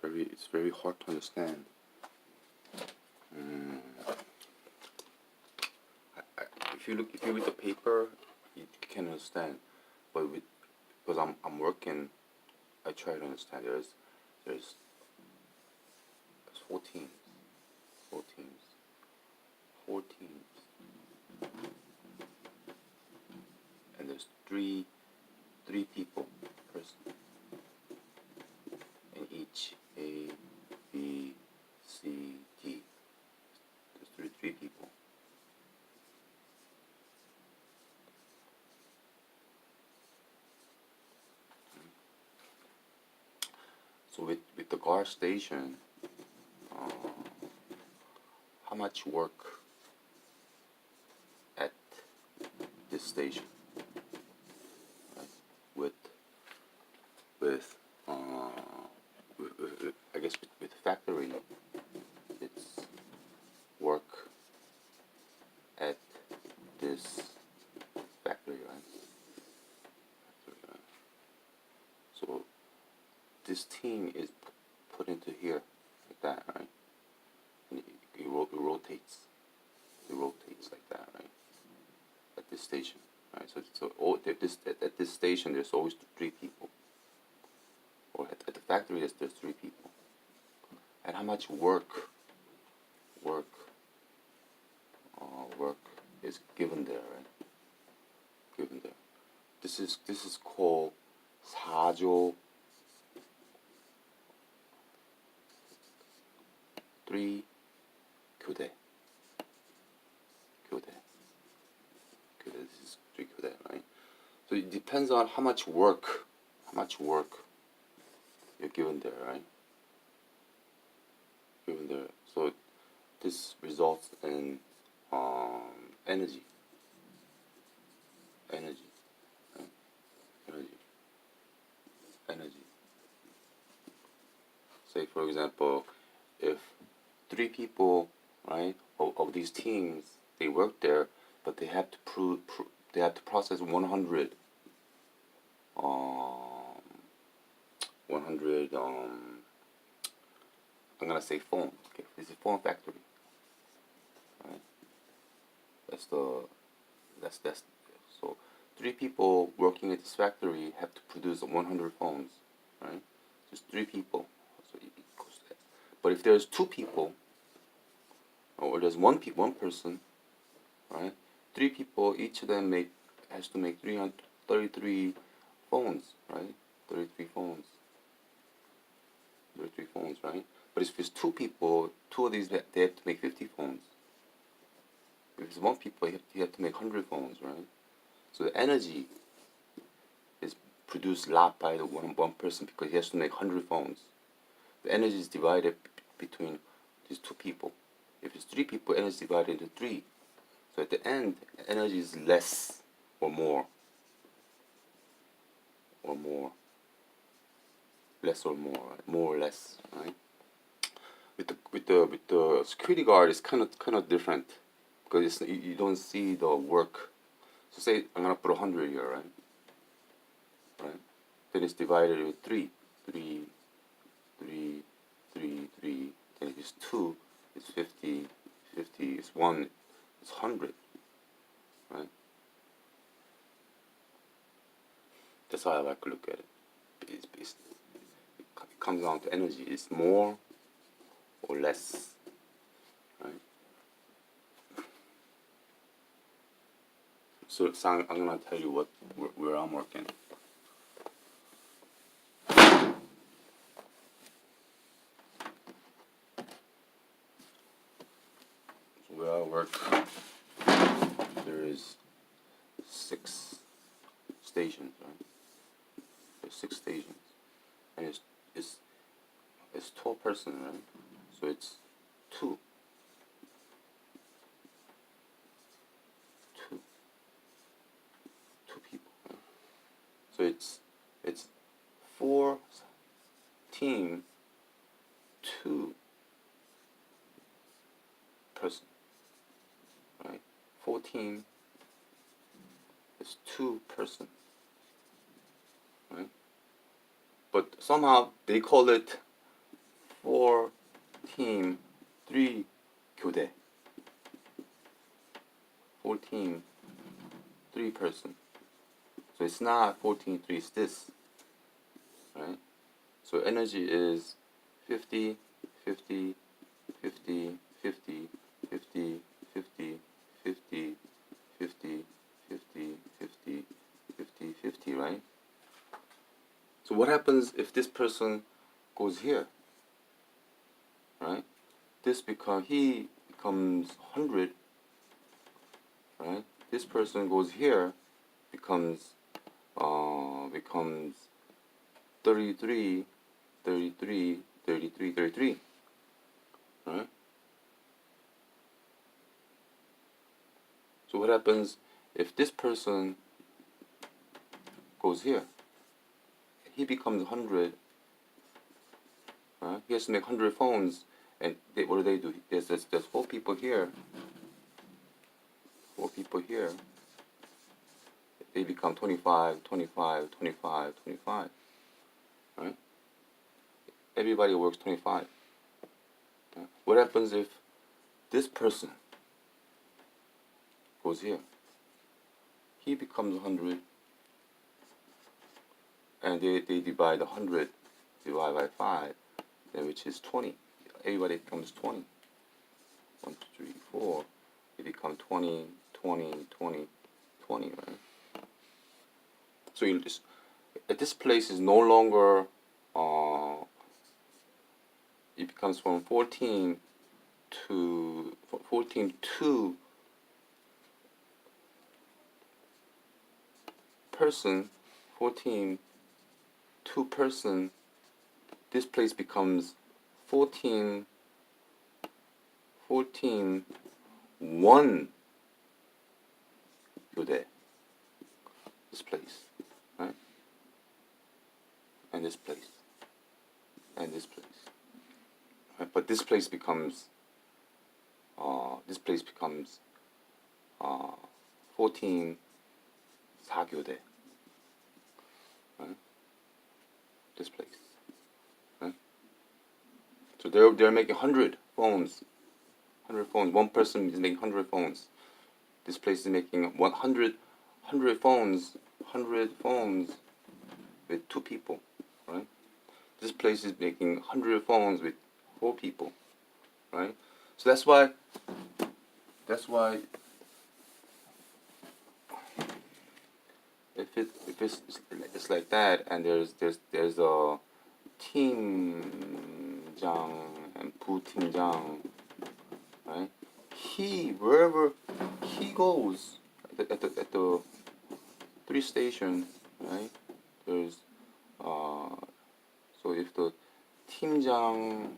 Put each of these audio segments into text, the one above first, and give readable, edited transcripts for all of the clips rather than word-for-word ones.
it's very hard to understand. If you read the paper, you can understand, but because I'm working, I try to understand. There's 14, 14, 14, and there's three people person in each A, B, C, D. There's three people. So with the car station, how much work at this station? Right? With I guess with factory, it's work at this factory, right? So this team is put into here like that, right? And it rotates. It rotates like that, right? At this station, right? So at this station, there's always three people. Or at the factory, there's three people. And how much work is given there, right? Given there. This is called 4조 3 교대. This is 3 교대, right? So it depends on how much work you're given there, right? Given there. So this results in energy. Right? Energy. Say for example, if 3 people, right, of these teams, they work there, but they have to they have to process 100 I'm gonna say phone. Okay, this is phone factory. Right? That's so 3 people working at this factory have to produce 100 phones, right? Just 3 people. So it goes to that. But if there's 2 people, or there's one person, right? 3 people, each of them has to make 333 phones, right? 33 phones, right? But if it's 2 people, 2 of these they have to make 50 phones. If it's 1 people, you have to make 100 phones, right? So the energy is produced a lot by the one person because he has to make 100 phones. The energy is divided between these 2 people. If it's 3 people, energy is divided into 3. So at the end, energy is less or more. Less or more, right? More or less, right? With the security guard, it's kind of different because you don't see the work. So say I'm gonna put 100 here, right? Right? Then it's divided into 3. Then if it's 2, it's 50. It's 1, it's 100. Right? That's how I like to look at it. It comes down to energy. It's more or less. Right? So I'm gonna tell you where I'm working. Where I work, there is 6 stations, right? There's 6 stations, and it's 12 person, right? So it's 2 people, right? So it's 4 team, 2 person, right? 4 team is 2 person, right? But somehow they call it 4 team, 3 교대. 4 team, 3 person. So it's not 14, 3, it's this. Right? So energy is 50, 50, 50, 50, 50, 50, 50, 50, 50, 50, 50, 50, right? So what happens if this person goes here? Right? He becomes 100, right? This person goes here, becomes 33, 33, 33, 33, right? So what happens if this person goes here? He becomes 100, right? He has to make 100 phones, and what do? There's 4 people here. 4 people here. They become 25, 25, 25, 25, right? Everybody works 25. Right? What happens if this person goes here? He becomes 100, and they divide 100, divide by 5, then which is 20. Everybody becomes 20. 1, 2, 3, 4. They become 20, 20, 20, 20, right? So this place is no longer, it becomes from 14 to person, 14 2 person. This place becomes 14 1 교대. This place, right? And this place, and this place, right? But this place becomes 14 4교대, right? This place, right? So they're making 100 phones. 100 phones. One person is making 100 phones. This place is making 100 phones. 100 phones with 2 people, right? This place is making 100 phones with 4 people, right? So that's why if it's like that, and there's a 팀장 and 부팀장, right? Wherever he goes at the 3 station, right? There's so if the 팀장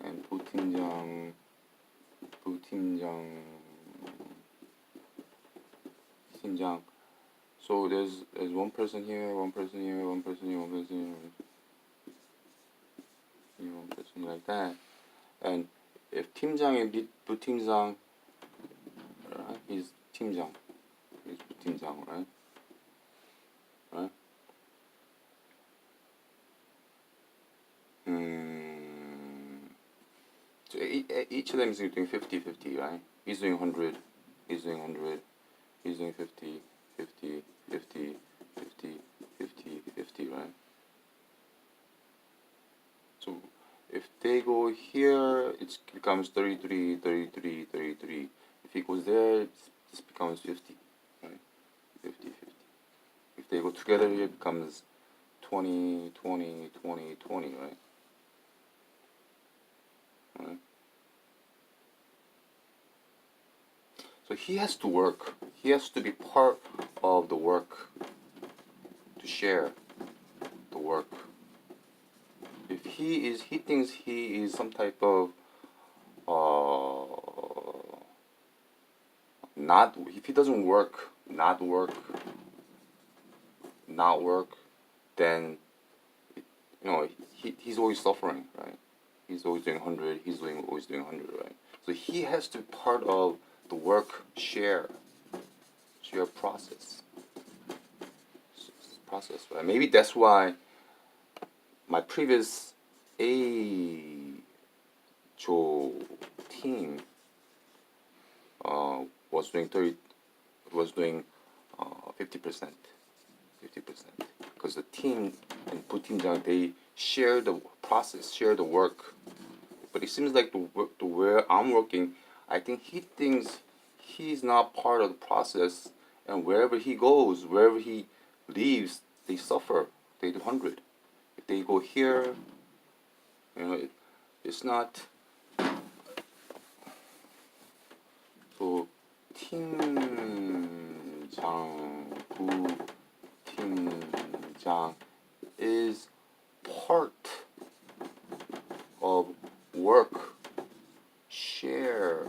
and 부팀장, 팀장. So there's one person here, one person here, one person here, one person here, one person like that. And if 팀장 and 부팀장, right? He's 팀장, he's 부팀장, right? Right? So each of them is doing 50-50, right? He's doing 100, he's doing 100, he's doing 50, 50, 50, 50, 50, 50, right? So if they go here, it becomes 33, 33, 33. If he goes there, this becomes 50, right? 50, 50. If they go together here, it becomes 20, 20, 20, 20, right? Right? So he has to work. He has to be part of the work, to share the work. If he thinks he is some type of if he doesn't work, not work, then he's always suffering, right? He's always doing 100. He's always doing 100, right? So he has to be part of the work share process. process, right? Maybe that's why my previous A-조 team was doing 50%, because the team and 부팀장, they share the process, share the work. But it seems like the where I'm working, I think he thinks he's not part of the process, and wherever he goes, wherever he leaves, they suffer. They do 100. If they go here, it's not. So 팀장, 부팀장 is part of work share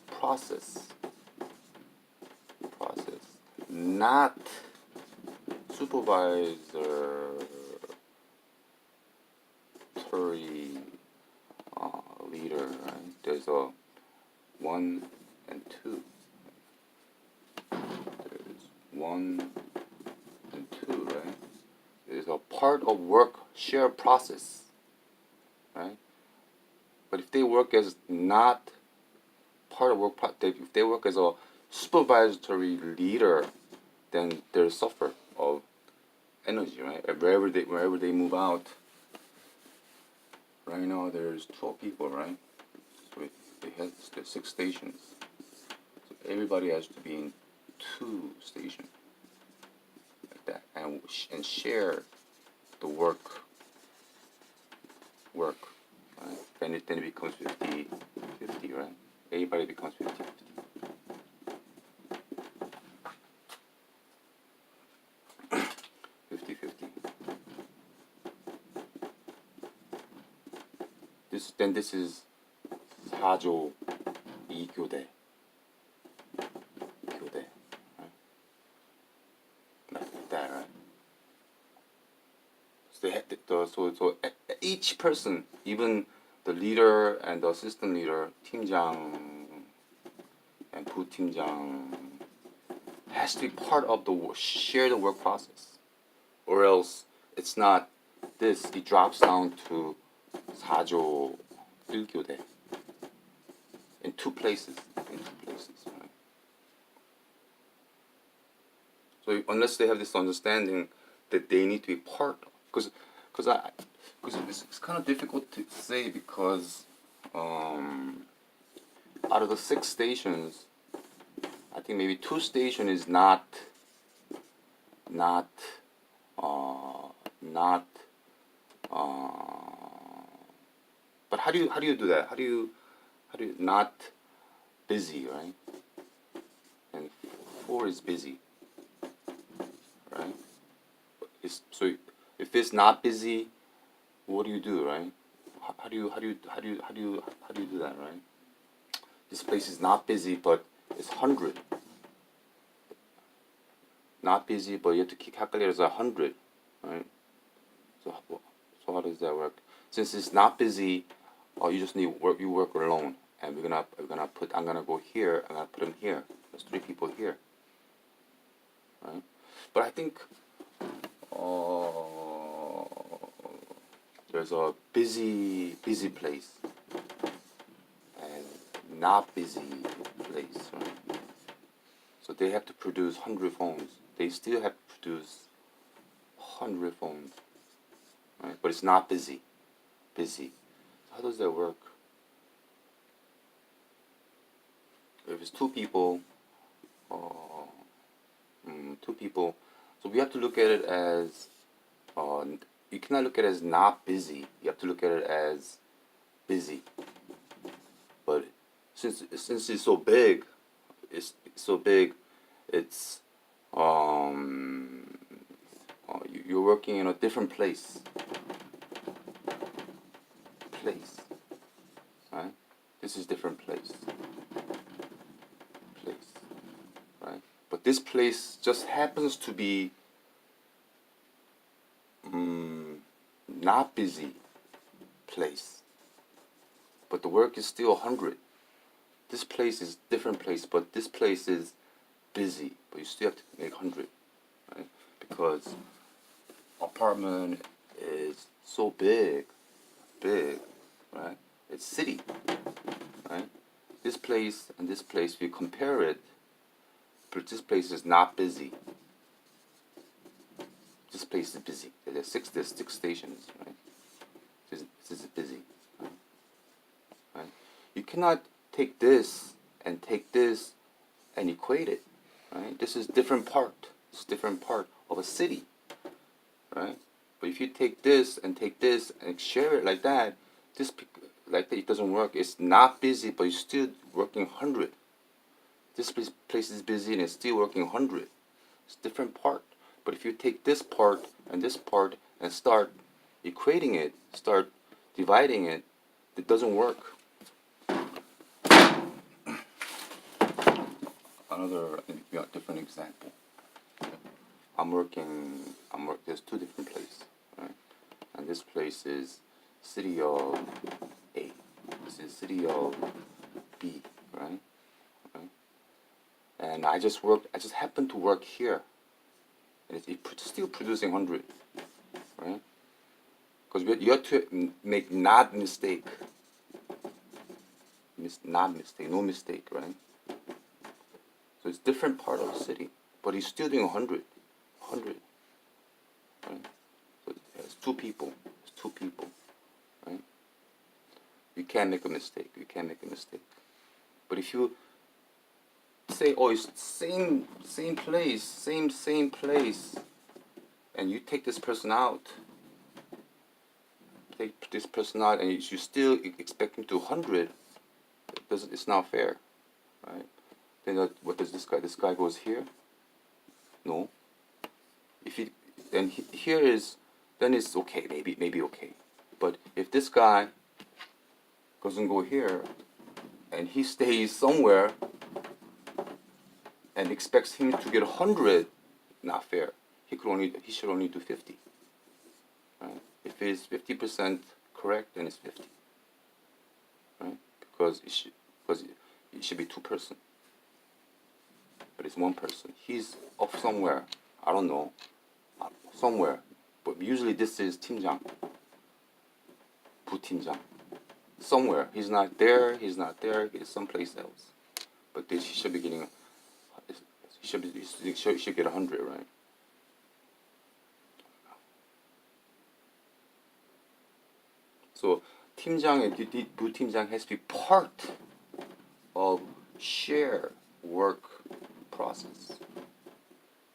process, not supervisory leader, right? There's a 1 and 2. There's 1 and 2, right? There's a part of work share process, right? But if they work as not part of work, if they work as a supervisory leader, then they suffer of energy, right? Wherever they move out. Right now there's 12 people, right? So there's 6 stations. So everybody has to be in 2 stations, like that, and share the work. Right? Then it becomes 50-50, right? Everybody becomes 50-50. This is 4조 2교대. Right? Like that, right? So they had so each person, even the leader and the assistant leader, 팀장 and 부팀장, has to be part of the share the work process, or else it's not this. It drops down to 4조 1교대 in 2 places. Right? So unless they have this understanding that they need to be part, because it's kind of difficult to say, because out of the 6 stations, I think maybe 2 stations is not but how do you do that? How do you not busy, right? And 4 is busy, right? So if it's not busy, what do you do, right? How do you do that, right? This place is not busy, but it's 100. Not busy, but you have to calculate as 100, right? So how does that work? Since it's not busy, you just need work. You work alone, and I'm gonna go here. I'm gonna put him here. There's 3 people here, right? But I think there's a busy place and not busy place, right? So they have to produce 100 phones. They still have to produce 100 phones, right? But it's not busy. How does that work? If it's 2 people, 2 people, so we have to look at it as, you cannot look at it as not busy. You have to look at it as busy. But since it's so big, it's you're working in a different place, right? This is different place, right? But this place just happens to be not busy place, but the work is still 100. This place is different place, but this place is busy, but you still have to make 100, right? because apartment is so big, right? It's city, right? This place and this place, if you compare it, but this place is not busy. This place is busy. There's six stations, right? This is busy, right? You cannot take this and equate it, right? This is different part. It's different part of a city, right? But if you take this and share it like that, it doesn't work. It's not busy, but you're still working 100. This place is busy and it's still working 100. It's different part. But if you take this part and start equating it, start dividing it, it doesn't work. Another different example. There's two different places, right? And this place is city of A. This is city of B, right? And I just happened to work here. And it's still producing 100, right? Because you have to make no mistake, right? So it's different part of the city, but he's still doing 100, right? So it's two people, right? You can't make a mistake. But if you say, oh, it's same place, and you take this person out, and you still expect him to 100, it's not fair, right? Then what does this guy? This guy goes here. No. Here is, then it's okay, maybe okay. But if this guy doesn't go here, and he stays somewhere, and expects him to get 100, not fair. He should only do 50. Right? If it's 50% correct, then it's 50. Right? Because it should be two person. But it's one person. He's off somewhere. I don't know. Somewhere. But usually this is 팀장. 부팀장. Somewhere. He's not there. He's someplace else. But he should be getting. He should get 100, right? So 부팀장 has to be part of share work process.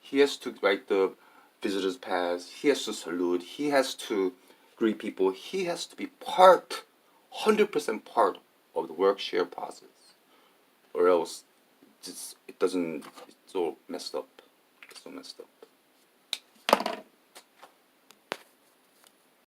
He has to write the visitor's pass. He has to salute. He has to greet people. He has to be 100% part of the work share process, or else it's so messed up.